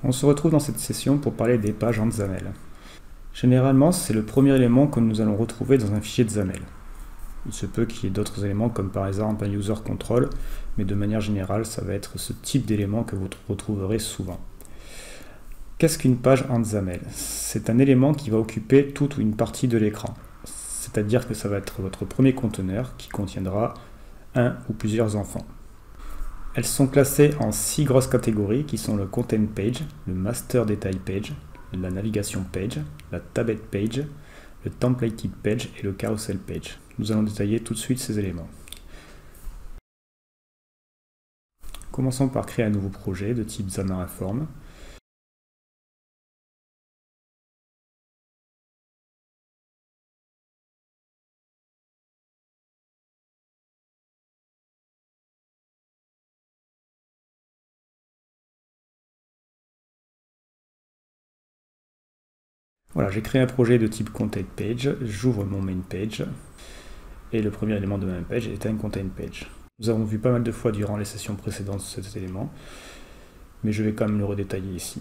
On se retrouve dans cette session pour parler des pages en XAML. Généralement, c'est le premier élément que nous allons retrouver dans un fichier XAML. Il se peut qu'il y ait d'autres éléments comme par exemple un user control, mais de manière générale, ça va être ce type d'élément que vous retrouverez souvent. Qu'est-ce qu'une page en XAML? C'est un élément qui va occuper toute ou une partie de l'écran. C'est-à-dire que ça va être votre premier conteneur qui contiendra un ou plusieurs enfants. Elles sont classées en 6 grosses catégories qui sont le Content Page, le Master Detail Page, la Navigation Page, la Tablet Page, le Templated Page et le Carousel Page. Nous allons détailler tout de suite ces éléments. Commençons par créer un nouveau projet de type Xamarin Form. Voilà, j'ai créé un projet de type Content Page, j'ouvre mon Main Page, et le premier élément de ma Main Page est un Content Page. Nous avons vu pas mal de fois durant les sessions précédentes cet élément, mais je vais quand même le redétailler ici.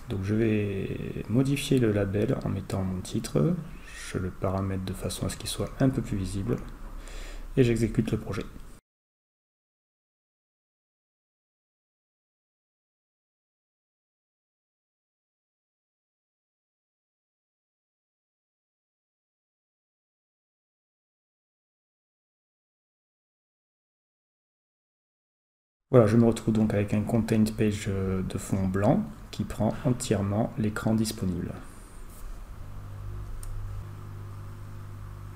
Donc je vais modifier le label en mettant mon titre, je le paramètre de façon à ce qu'il soit un peu plus visible, et j'exécute le projet. Voilà, je me retrouve donc avec un Content Page de fond blanc qui prend entièrement l'écran disponible.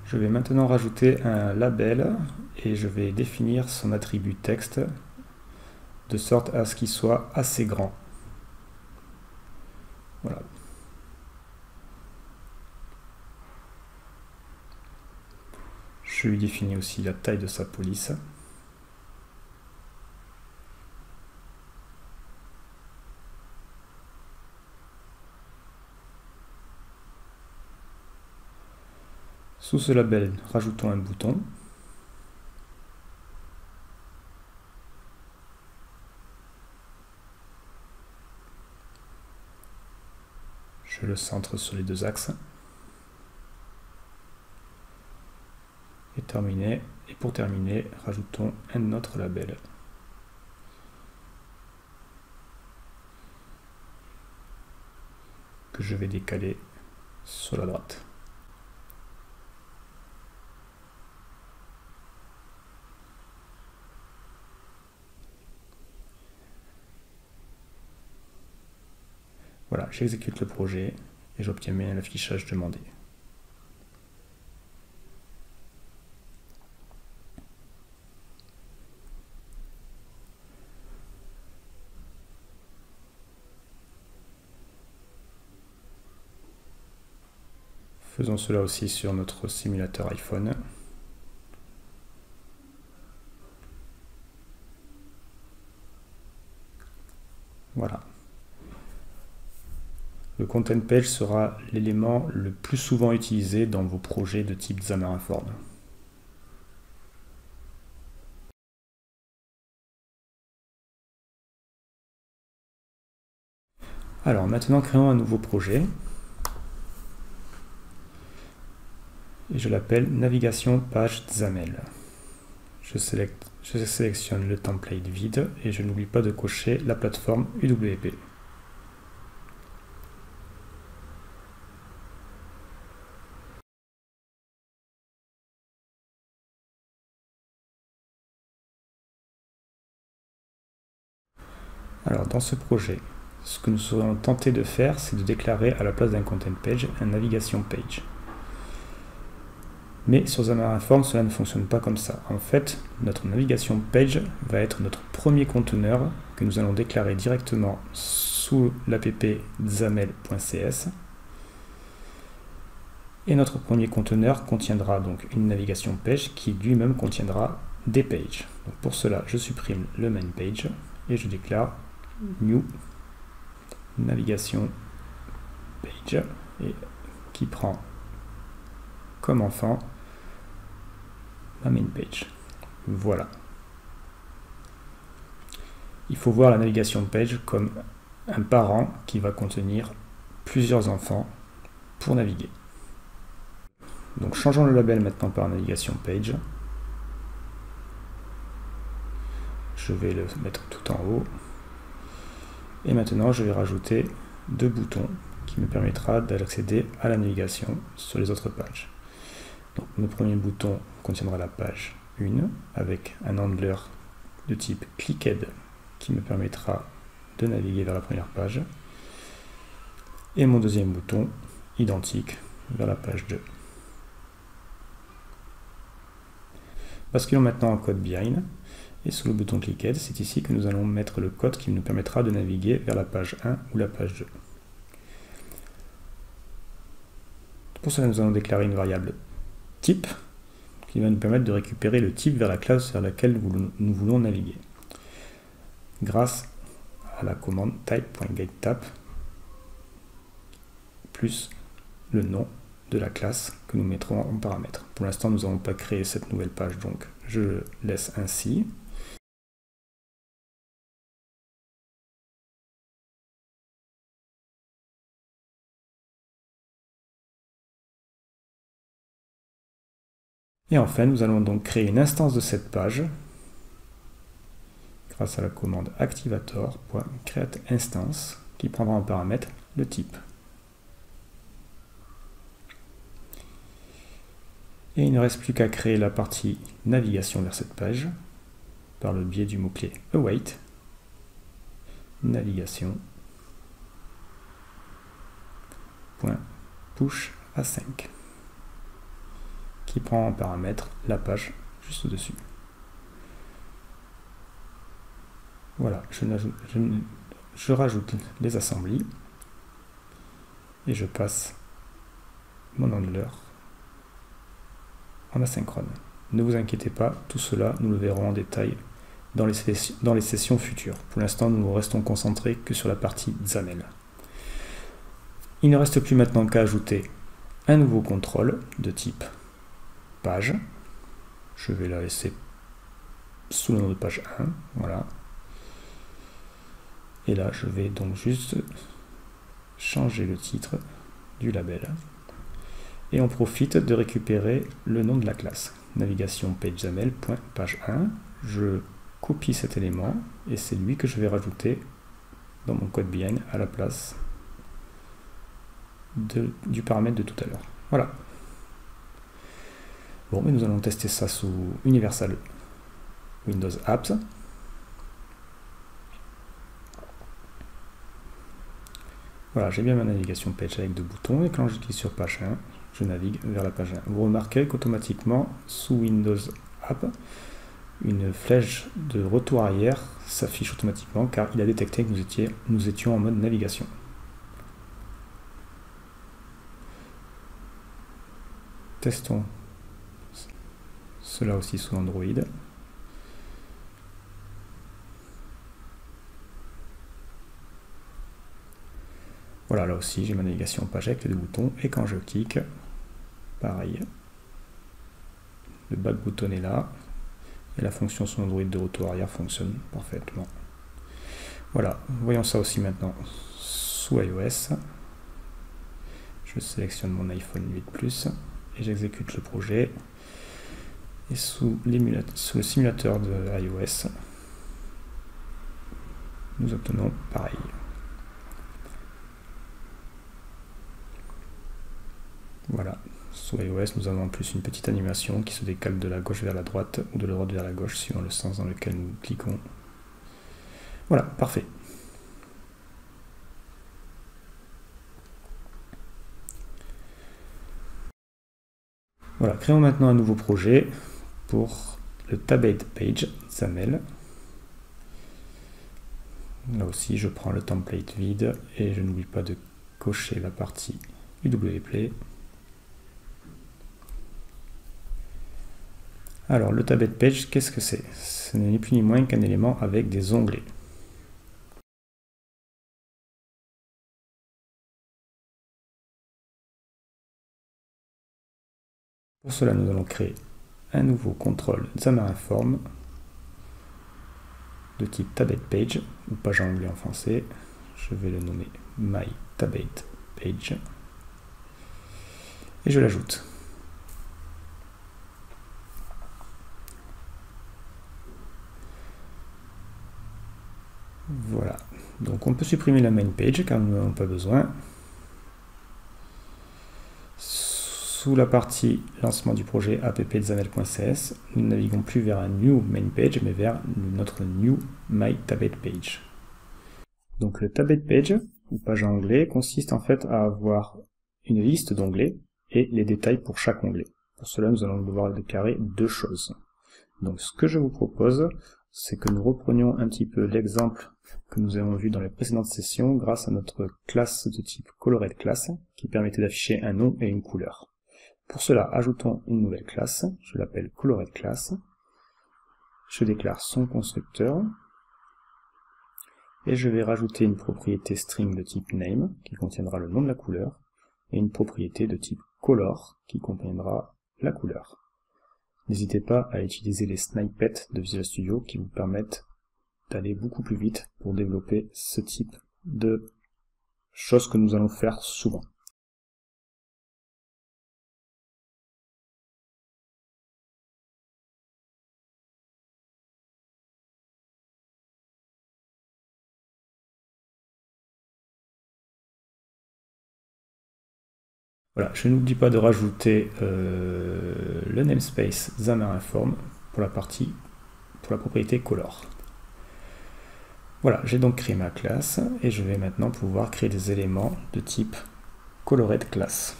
Je vais maintenant rajouter un label et je vais définir son attribut texte de sorte à ce qu'il soit assez grand. Voilà. Je lui définis aussi la taille de sa police. Sous ce label, rajoutons un bouton. Je le centre sur les deux axes. Et terminé. Et pour terminer, rajoutons un autre label. Que je vais décaler sur la droite. Voilà, j'exécute le projet et j'obtiens bien l'affichage demandé. Faisons cela aussi sur notre simulateur iPhone. Voilà. Le Content Page sera l'élément le plus souvent utilisé dans vos projets de type Xamarin Form. Alors maintenant créons un nouveau projet. Et je l'appelle Navigation Page XAML. Je sélectionne le template vide et je n'oublie pas de cocher la plateforme UWP. Alors dans ce projet, ce que nous serons tentés de faire, c'est de déclarer à la place d'un Content Page un Navigation Page. Mais sur Xamarin Form, cela ne fonctionne pas comme ça. En fait, notre Navigation Page va être notre premier conteneur que nous allons déclarer directement sous l'app xaml.cs. Et notre premier conteneur contiendra donc une Navigation Page qui lui-même contiendra des pages. Donc pour cela, je supprime le main page et je déclare new navigation page et qui prend comme enfant ma main page. Voilà. Il faut voir la navigation page comme un parent qui va contenir plusieurs enfants pour naviguer. Donc changeons le label maintenant par navigation page. Je vais le mettre tout en haut. Et maintenant je vais rajouter 2 boutons qui me permettra d'accéder à la navigation sur les autres pages. Donc, le premier bouton contiendra la page 1 avec un handler de type clicked qui me permettra de naviguer vers la première page. Et mon deuxième bouton identique vers la page 2. Basculons maintenant en code behind. Et sous le bouton clicked, c'est ici que nous allons mettre le code qui nous permettra de naviguer vers la page 1 ou la page 2. Pour cela, nous allons déclarer une variable type qui va nous permettre de récupérer le type vers la classe vers laquelle nous voulons naviguer. Grâce à la commande type.getType plus le nom de la classe que nous mettrons en paramètre. Pour l'instant, nous n'avons pas créé cette nouvelle page, donc je laisse ainsi. Et enfin, nous allons donc créer une instance de cette page grâce à la commande activator.createInstance qui prendra en paramètre le type. Et il ne reste plus qu'à créer la partie navigation vers cette page par le biais du mot-clé await, navigation, .push A5 qui prend en paramètre la page juste au-dessus. Voilà, je rajoute les assemblées et je passe mon handler en asynchrone. Ne vous inquiétez pas, tout cela nous le verrons en détail dans les sessions futures. Pour l'instant, nous restons concentrés que sur la partie XAML. Il ne reste plus maintenant qu'à ajouter un nouveau contrôle de type page. Je vais la laisser sous le nom de page 1. Voilà. Et là, je vais donc juste changer le titre du label. Et on profite de récupérer le nom de la classe. Navigation pageXAML.page1. Je copie cet élément et c'est lui que je vais rajouter dans mon code behind à la place du paramètre de tout à l'heure. Voilà. Bon, mais nous allons tester ça sous Universal Windows Apps. Voilà, j'ai bien ma navigation page avec 2 boutons et quand je clique sur page 1, je navigue vers la page 1. Vous remarquez qu'automatiquement, sous Windows App, une flèche de retour arrière s'affiche automatiquement car il a détecté que nous étions en mode navigation. Testons cela aussi sous Android. Voilà, là aussi j'ai ma navigation page avec les 2 boutons et quand je clique, pareil, le back button est là et la fonction sous Android de retour arrière fonctionne parfaitement. Voilà, voyons ça aussi maintenant sous iOS. Je sélectionne mon iPhone 8 Plus et j'exécute le projet. Et sous le simulateur de iOS, nous obtenons pareil. Voilà, sous iOS, nous avons en plus une petite animation qui se décale de la gauche vers la droite ou de la droite vers la gauche suivant le sens dans lequel nous cliquons. Voilà, parfait. Voilà, créons maintenant un nouveau projet pour le Tabate Page XAML. Là aussi, je prends le template vide et je n'oublie pas de cocher la partie UWPlay. Alors, le Tabate Page, qu'est-ce que c'est? Ce n'est ni plus ni moins qu'un élément avec des onglets. Pour cela, nous allons créer un nouveau contrôle Xamarin Form de type Tabate Page, ou page en anglais en français. je vais le nommer myTabletPage et je l'ajoute. Voilà, donc on peut supprimer la main page car nous n'en avons pas besoin. Sous la partie lancement du projet app.xaml.cs, nous ne naviguons plus vers un new main page, mais vers notre new myTabletPage. Donc le tablet page, ou page à onglet, consiste en fait à avoir une liste d'onglets et les détails pour chaque onglet. Pour cela, nous allons devoir déclarer deux choses. Donc ce que je vous propose, c'est que nous reprenions un petit peu l'exemple que nous avons vu dans les précédentes sessions grâce à notre classe de type ColoredClass qui permettait d'afficher un nom et une couleur. Pour cela, ajoutons une nouvelle classe, je l'appelle ColoredClass. Je déclare son constructeur et je vais rajouter une propriété string de type name qui contiendra le nom de la couleur et une propriété de type color qui contiendra la couleur. N'hésitez pas à utiliser les snippets de Visual Studio qui vous permettent d'aller beaucoup plus vite pour développer ce type de choses que nous allons faire souvent. Voilà, je n'oublie pas de rajouter le namespace Xamarin.Form pour la propriété color. Voilà, j'ai donc créé ma classe et je vais maintenant pouvoir créer des éléments de type ColoredClass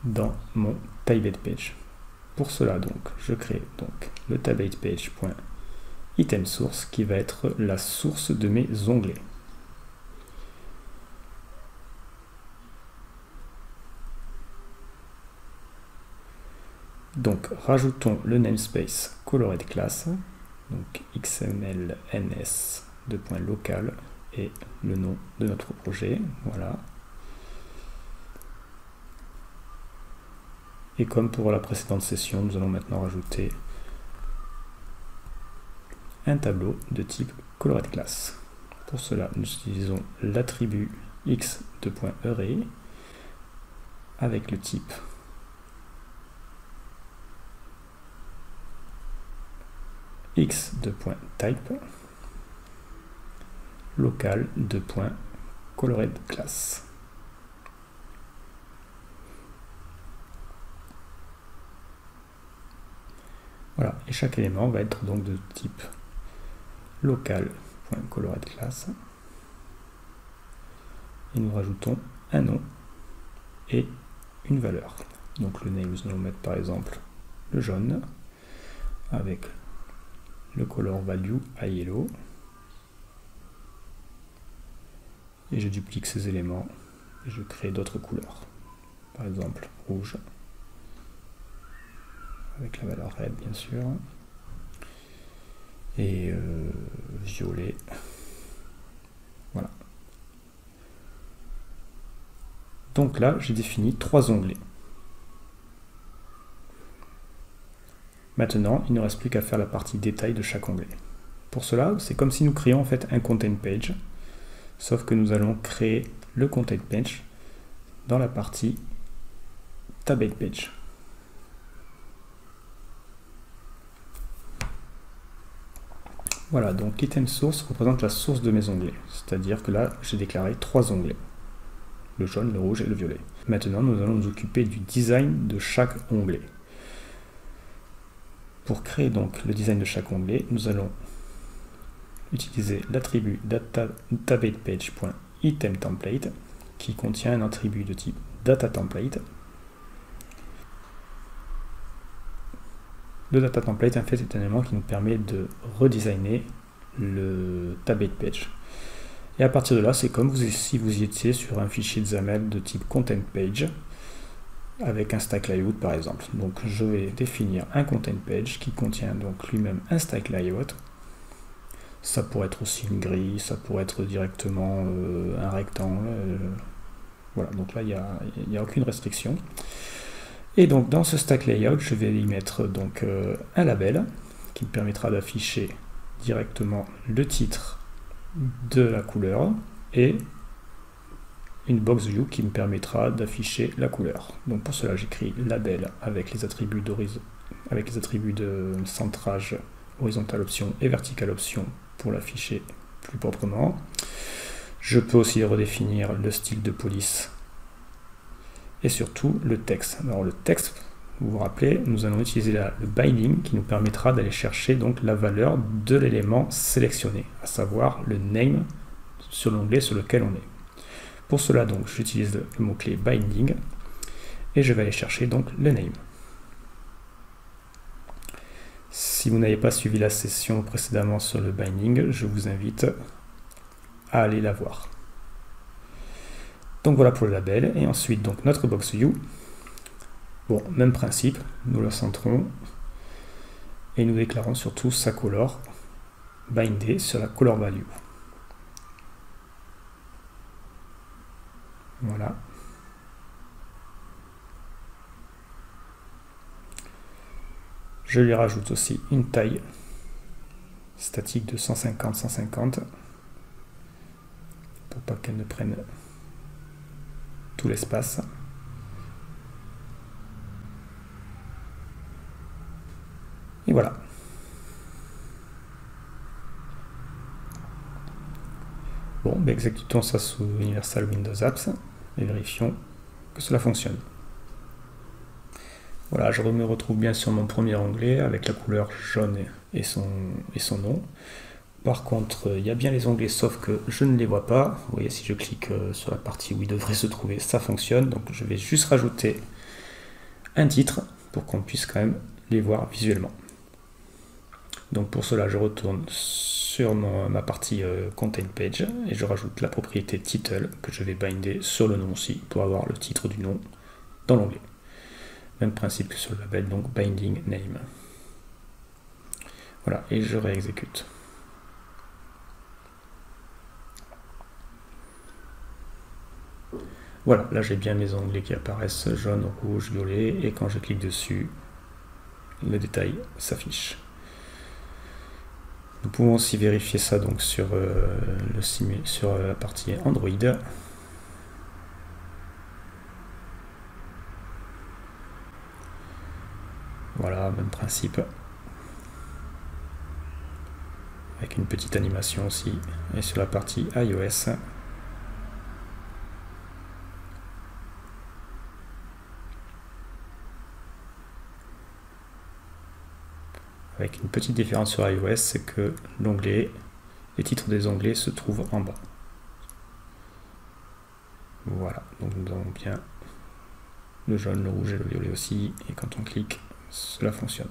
dans mon TabletPage. Pour cela donc, je crée donc le TabletPage.itemSource qui va être la source de mes onglets. Donc rajoutons le namespace ColoredClass, donc xmlns local et le nom de notre projet, voilà. Et comme pour la précédente session, nous allons maintenant rajouter un tableau de type ColoredClass. Pour cela, nous utilisons l'attribut x2.array avec le type x2.type local .coloredClass. Voilà, et chaque élément va être donc de type local.coloredClass et nous rajoutons un nom et une valeur. Donc le name, nous allons mettre par exemple le jaune avec le color value à yellow et je duplique ces éléments et je crée d'autres couleurs, par exemple rouge avec la valeur red bien sûr et violet, voilà. Donc là j'ai défini trois onglets. Maintenant, il ne reste plus qu'à faire la partie détail de chaque onglet. Pour cela, c'est comme si nous créions en fait un content page, sauf que nous allons créer le content page dans la partie tablet page. Voilà, donc item source représente la source de mes onglets, c'est-à-dire que là, j'ai déclaré trois onglets, le jaune, le rouge et le violet. Maintenant, nous allons nous occuper du design de chaque onglet. Pour créer donc le design de chaque onglet, nous allons utiliser l'attribut TabletPage.itemTemplate qui contient un attribut de type DataTemplate. Le DataTemplate en fait est un élément qui nous permet de redesigner le TabletPage. Et à partir de là, c'est comme si vous étiez sur un fichier XAML de type Content Page avec un stack layout par exemple. Donc je vais définir un content page qui contient donc lui-même un stack layout. Ça pourrait être aussi une grille, ça pourrait être directement un rectangle. Voilà, donc là il n'y a aucune restriction. Et donc dans ce stack layout, je vais y mettre donc un label qui me permettra d'afficher directement le titre de la couleur et une box view qui me permettra d'afficher la couleur. Donc pour cela, j'écris label avec les attributs de centrage, horizontal option et vertical option pour l'afficher plus proprement. Je peux aussi redéfinir le style de police et surtout le texte. Alors le texte, vous vous rappelez, nous allons utiliser le binding qui nous permettra d'aller chercher donc la valeur de l'élément sélectionné, à savoir le name sur l'onglet sur lequel on est. Pour cela, donc, j'utilise le mot-clé binding et je vais aller chercher donc le name. Si vous n'avez pas suivi la session précédemment sur le binding, je vous invite à aller la voir. Donc voilà pour le label, et ensuite donc notre box view. Bon, même principe, nous le centrons et nous déclarons surtout sa color bindée sur la color value. Voilà. Je lui rajoute aussi une taille statique de 150-150 pour pas qu'elle ne prenne tout l'espace. Et voilà. Bon, ben exécutons ça sous Universal Windows Apps et vérifions que cela fonctionne. Voilà, je me retrouve bien sur mon premier onglet avec la couleur jaune et son nom. Par contre, il y a bien les onglets, sauf que je ne les vois pas. Vous voyez, si je clique sur la partie où ils devraient se trouver, ça fonctionne. Donc je vais juste rajouter un titre pour qu'on puisse quand même les voir visuellement. Donc pour cela, je retourne sur ma partie Content Page et je rajoute la propriété Title que je vais binder sur le nom aussi pour avoir le titre du nom dans l'onglet. Même principe que sur le label, donc Binding Name. Voilà, et je réexécute. Voilà, là j'ai bien mes onglets qui apparaissent jaune, rouge, violet, et quand je clique dessus, le détail s'affiche. Nous pouvons aussi vérifier ça donc sur la partie Android. Voilà, même principe. Avec une petite animation aussi. Et sur la partie iOS. Avec une petite différence sur iOS, c'est que les titres des onglets se trouvent en bas. Voilà, donc nous avons bien le jaune, le rouge et le violet aussi, et quand on clique, cela fonctionne.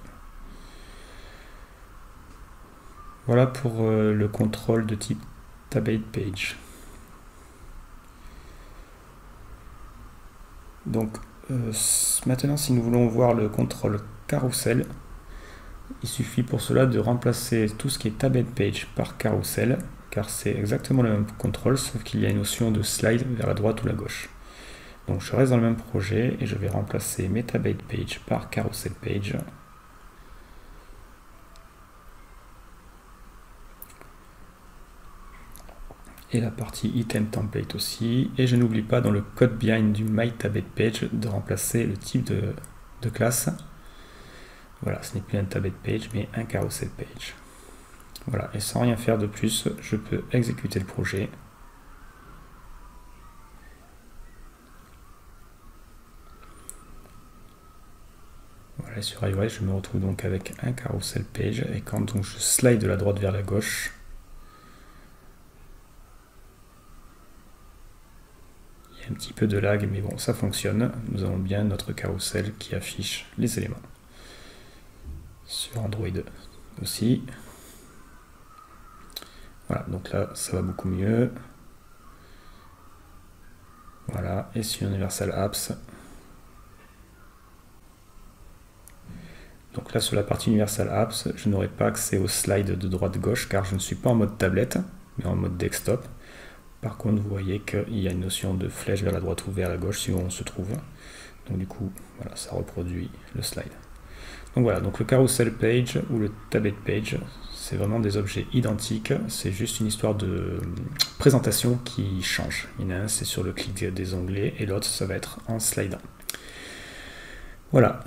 Voilà pour le contrôle de type Tabbed Page. Donc maintenant, si nous voulons voir le contrôle carousel, il suffit pour cela de remplacer tout ce qui est Tabbed Page par carousel, car c'est exactement le même contrôle, sauf qu'il y a une notion de slide vers la droite ou la gauche. Donc je reste dans le même projet et je vais remplacer mes Tabbed Page par Carousel Page. Et la partie Item Template aussi. Et je n'oublie pas dans le code behind du My Tabbed Page de remplacer le type de classe. Voilà, ce n'est plus un Tabbed Page mais un Carousel Page. Voilà, et sans rien faire de plus, je peux exécuter le projet. Voilà, sur iOS, je me retrouve donc avec un Carousel Page, et quand donc je slide de la droite vers la gauche, il y a un petit peu de lag, mais bon, ça fonctionne. Nous avons bien notre carrousel qui affiche les éléments. Sur Android aussi. Voilà, donc là, ça va beaucoup mieux. Voilà, et sur Universal Apps. Donc là, sur la partie Universal Apps, je n'aurai pas accès au slide de droite-gauche car je ne suis pas en mode tablette, mais en mode desktop. Par contre, vous voyez qu'il y a une notion de flèche vers la droite ou vers la gauche si on se trouve. Donc du coup, voilà, ça reproduit le slide. Donc voilà, donc le carousel page ou le tabbed page, c'est vraiment des objets identiques, c'est juste une histoire de présentation qui change. Il y en a un, c'est sur le clic des onglets, et l'autre, ça va être en slidant. Voilà.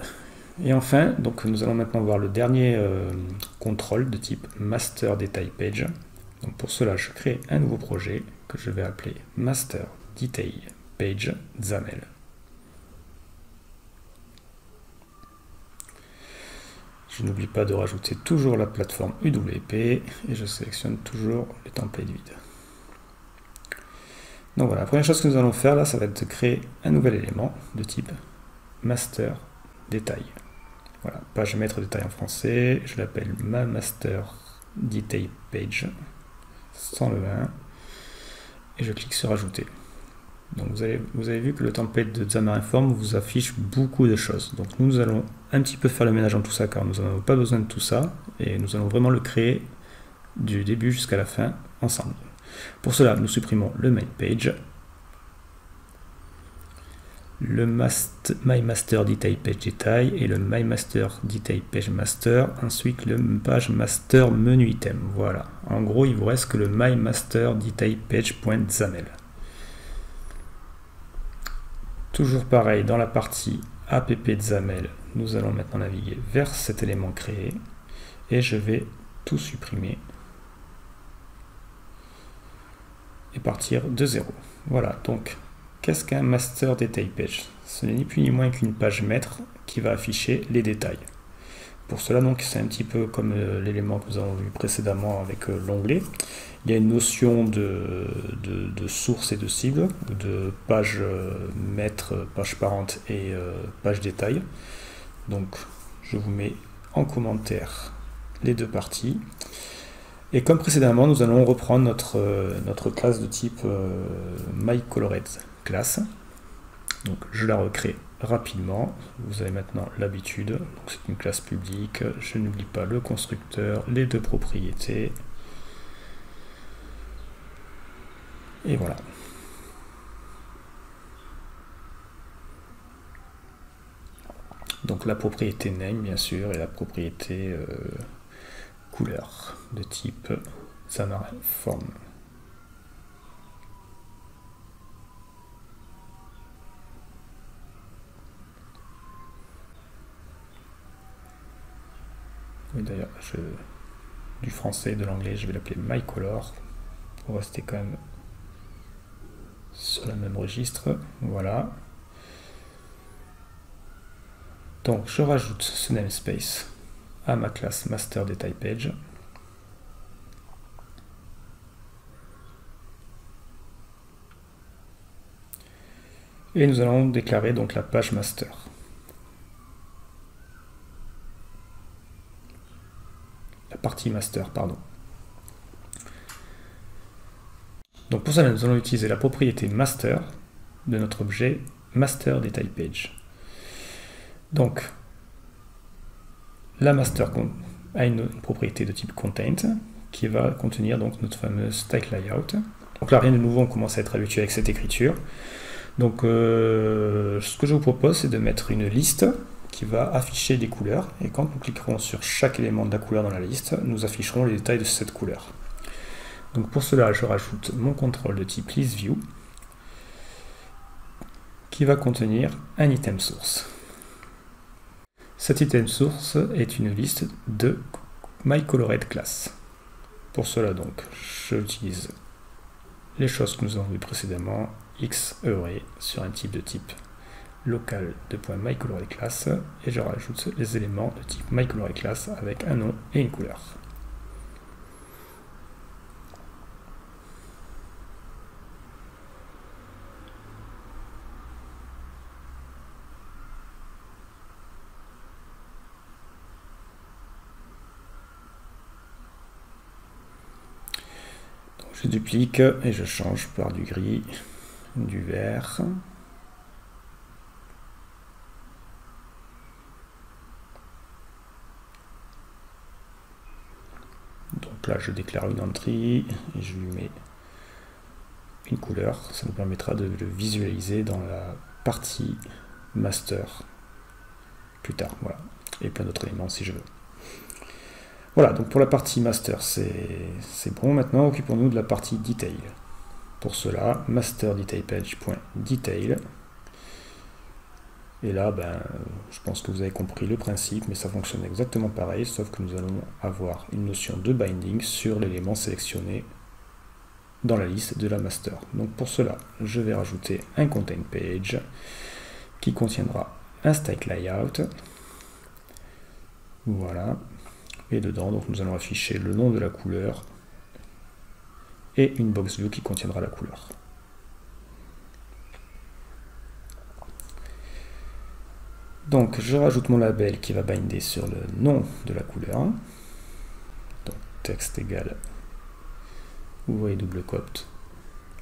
Et enfin, donc nous allons maintenant voir le dernier contrôle de type Master Detail Page. Donc pour cela, je crée un nouveau projet que je vais appeler Master Detail Page XAML. Je n'oublie pas de rajouter toujours la plateforme UWP et je sélectionne toujours les templates vides. Donc voilà, la première chose que nous allons faire là, ça va être de créer un nouvel élément de type Master Detail. Voilà, page maître détail en français, je l'appelle ma Master Detail Page, sans le 1, et je clique sur Ajouter. Donc vous avez vu que le template de Xamarin.Forms vous affiche beaucoup de choses. Donc nous allons un petit peu faire le ménage dans tout ça, car nous n'avons pas besoin de tout ça, et nous allons vraiment le créer du début jusqu'à la fin ensemble. Pour cela, nous supprimons le main page, le My Master Detail Page Detail et le My Master Detail Page Master, ensuite le Page Master Menu Item. Voilà. En gros, il vous reste que le My Master Detail Page.xaml. Toujours pareil, dans la partie app XAML, nous allons maintenant naviguer vers cet élément créé et je vais tout supprimer et partir de zéro. Voilà, donc qu'est-ce qu'un Master Detail Page? Ce n'est ni plus ni moins qu'une page maître qui va afficher les détails. Pour cela, donc, c'est un petit peu comme l'élément que nous avons vu précédemment avec l'onglet. Il y a une notion de source et de cible, de page maître, page parente et page détail. Donc, je vous mets en commentaire les deux parties. Et comme précédemment, nous allons reprendre notre classe de type MyColoredClass. Donc, je la recrée rapidement. Vous avez maintenant l'habitude. C'est une classe publique. Je n'oublie pas le constructeur, les deux propriétés. Et voilà. Donc la propriété name, bien sûr, et la propriété couleur de type Xamarin.Forms. Oui, d'ailleurs, du français et de l'anglais, je vais l'appeler MyColor pour rester quand même sur le même registre. Voilà. Donc, je rajoute ce namespace à ma classe Master Detail Page. Et nous allons déclarer donc la page master. La partie master, pardon. Donc pour cela, nous allons utiliser la propriété master de notre objet Master Detail Page. Donc, la master a une propriété de type content qui va contenir donc notre fameux stack layout. Donc là, rien de nouveau, on commence à être habitué avec cette écriture. Donc, ce que je vous propose, c'est de mettre une liste qui va afficher des couleurs. Et quand nous cliquerons sur chaque élément de la couleur dans la liste, nous afficherons les détails de cette couleur. Donc pour cela, je rajoute mon contrôle de type ListView qui va contenir un item source. Cet item source est une liste de MyColoredClass. Pour cela, donc, j'utilise les choses que nous avons vues précédemment, xarray sur un type de type local de .myColoredClass et je rajoute les éléments de type MyColoredClass avec un nom et une couleur. Je duplique et je change par du gris, du vert. Donc là, je déclare une entry et je lui mets une couleur. Ça nous permettra de le visualiser dans la partie master plus tard. Voilà. Et plein d'autres éléments si je veux. Voilà, donc pour la partie master, c'est bon. Maintenant, occupons-nous de la partie detail. Pour cela, master detail page.detail. Et là, je pense que vous avez compris le principe, mais ça fonctionne exactement pareil, sauf que nous allons avoir une notion de binding sur l'élément sélectionné dans la liste de la master. Donc pour cela, je vais rajouter un content page qui contiendra un stack layout. Voilà. Et dedans, donc, nous allons afficher le nom de la couleur et une box view qui contiendra la couleur. Donc je rajoute mon label qui va binder sur le nom de la couleur. Donc texte égal, ouvrier double quote,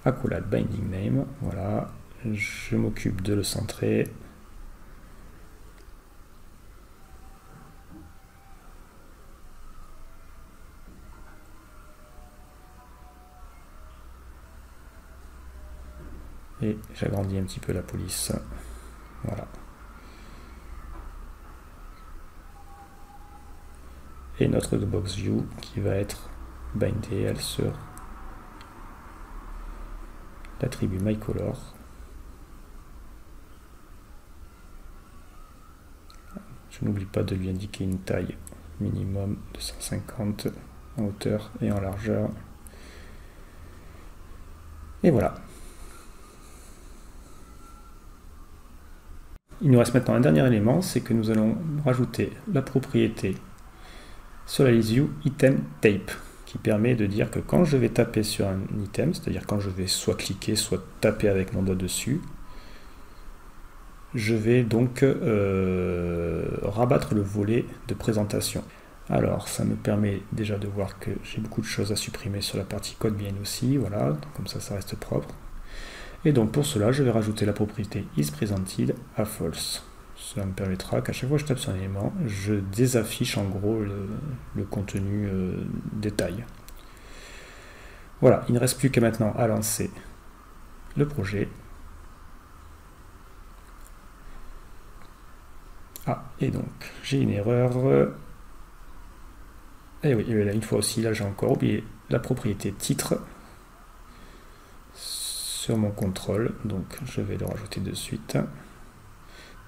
accolade binding name. Voilà, je m'occupe de le centrer. Et j'agrandis un petit peu la police. Voilà. Et notre box view qui va être bindée, elle, sur l'attribut myColor. Je n'oublie pas de lui indiquer une taille minimum de 150 en hauteur et en largeur. Et voilà. Il nous reste maintenant un dernier élément, c'est que nous allons rajouter la propriété sur la list view item tape, qui permet de dire que quand je vais taper sur un item, c'est-à-dire quand je vais soit cliquer, soit taper avec mon doigt dessus, je vais donc rabattre le volet de présentation. Alors ça me permet déjà de voir que j'ai beaucoup de choses à supprimer sur la partie code bien aussi, voilà, comme ça reste propre. Et donc pour cela, je vais rajouter la propriété isPresented à false. Cela me permettra qu'à chaque fois que je tape sur un élément, je désaffiche en gros le contenu détail. Voilà, il ne reste plus qu'à maintenant à lancer le projet. Ah, et donc j'ai une erreur. Et oui, là, une fois aussi, là j'ai encore oublié la propriété titre sur mon contrôle, donc je vais le rajouter de suite.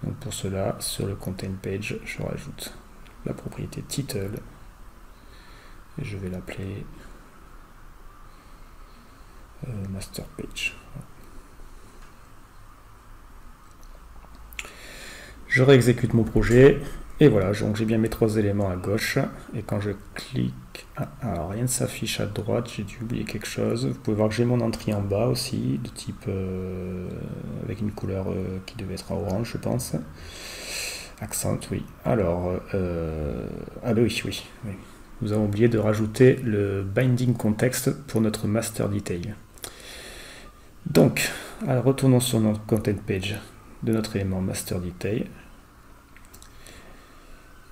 Donc pour cela, sur le content page, je rajoute la propriété title et je vais l'appeler master page. Je réexécute mon projet et voilà, donc j'ai bien mes trois éléments à gauche et quand je clique, alors rien ne s'affiche à droite, j'ai dû oublier quelque chose. Vous pouvez voir que j'ai mon entrée en bas aussi, de type avec une couleur qui devait être à orange, je pense. Accent, oui. Alors, ah ben oui. Nous avons oublié de rajouter le binding context pour notre master detail. Donc, alors, retournons sur notre content page de notre élément master detail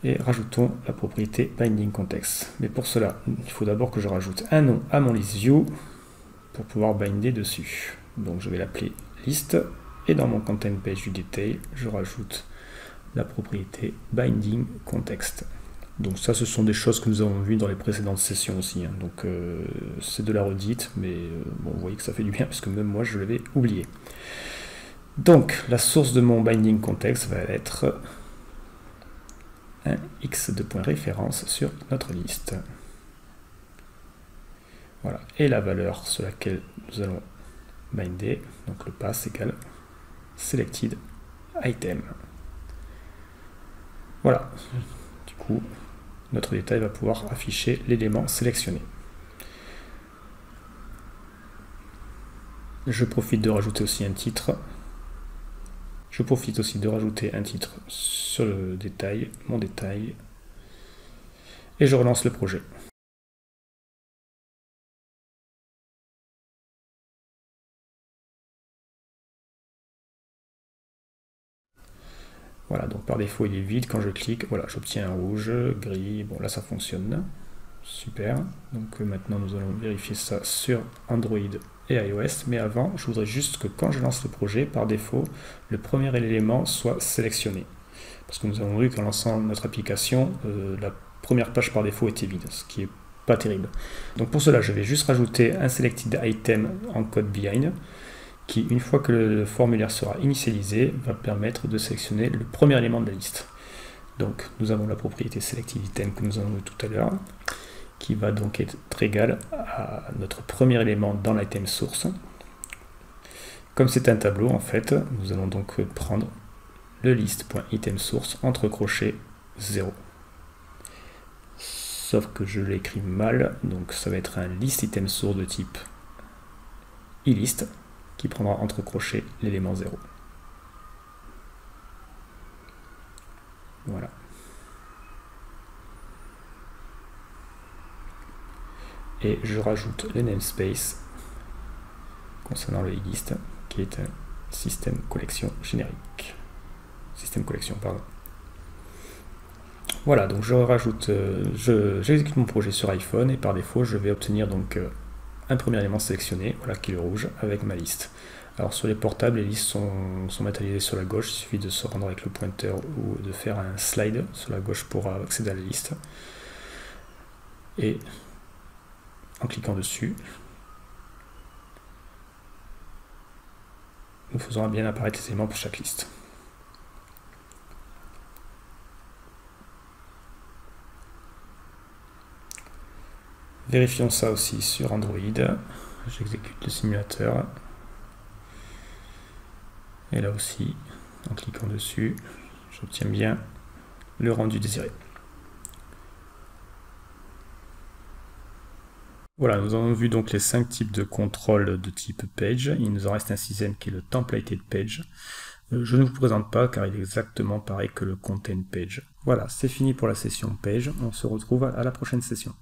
et rajoutons la propriété binding context. Mais pour cela, il faut d'abord que je rajoute un nom à mon list view pour pouvoir binder dessus. Donc je vais l'appeler list et dans mon content page du detail, je rajoute la propriété binding context. Donc ça, ce sont des choses que nous avons vues dans les précédentes sessions aussi. Hein. Donc c'est de la redite, mais bon, vous voyez que ça fait du bien parce que même moi je l'avais oublié. Donc la source de mon binding context va être un X de point référence sur notre liste. Voilà. Et la valeur sur laquelle nous allons binder, donc le pass égale selected item. Voilà. Du coup, notre détail va pouvoir afficher l'élément sélectionné. Je profite de rajouter aussi un titre. Je profite aussi de rajouter un titre sur le détail, mon détail, et je relance le projet. Voilà, donc par défaut il est vide, quand je clique, voilà, j'obtiens un rouge, gris, bon là ça fonctionne, super. Donc maintenant nous allons vérifier ça sur Android et iOS, mais avant je voudrais juste que quand je lance le projet, par défaut, le premier élément soit sélectionné. Parce que nous avons vu qu'en lançant notre application, la première page par défaut était vide, ce qui est pas terrible. Donc pour cela, je vais juste rajouter un selected item en code behind, qui, une fois que le formulaire sera initialisé, va permettre de sélectionner le premier élément de la liste. Donc nous avons la propriété selected item que nous avons vu tout à l'heure, qui va donc être égale à notre premier élément dans l'item source. Comme c'est un tableau, en fait, nous allons donc prendre le list.itemSource entre crochets 0. Sauf que je l'écris mal, donc ça va être un list item source de type ilist qui prendra entre crochets l'élément 0. Voilà. Et je rajoute le namespace concernant le ilist, qui est un système collection générique. Système collection, pardon. Voilà, donc je rajoute, j'exécute mon projet sur iPhone et par défaut je vais obtenir donc un premier élément sélectionné, voilà, qui est le rouge, avec ma liste. Alors sur les portables, les listes sont matérialisées sur la gauche, il suffit de se rendre avec le pointeur ou de faire un slide sur la gauche pour accéder à la liste. Et en cliquant dessus, nous faisons bien apparaître les éléments pour chaque liste. Vérifions ça aussi sur Android. J'exécute le simulateur. Et là aussi, en cliquant dessus, j'obtiens bien le rendu désiré. Voilà, nous avons vu donc les 5 types de contrôle de type page. Il nous en reste un sixième qui est le templated page. Je ne vous présente pas car il est exactement pareil que le content page. Voilà, c'est fini pour la session page. On se retrouve à la prochaine session.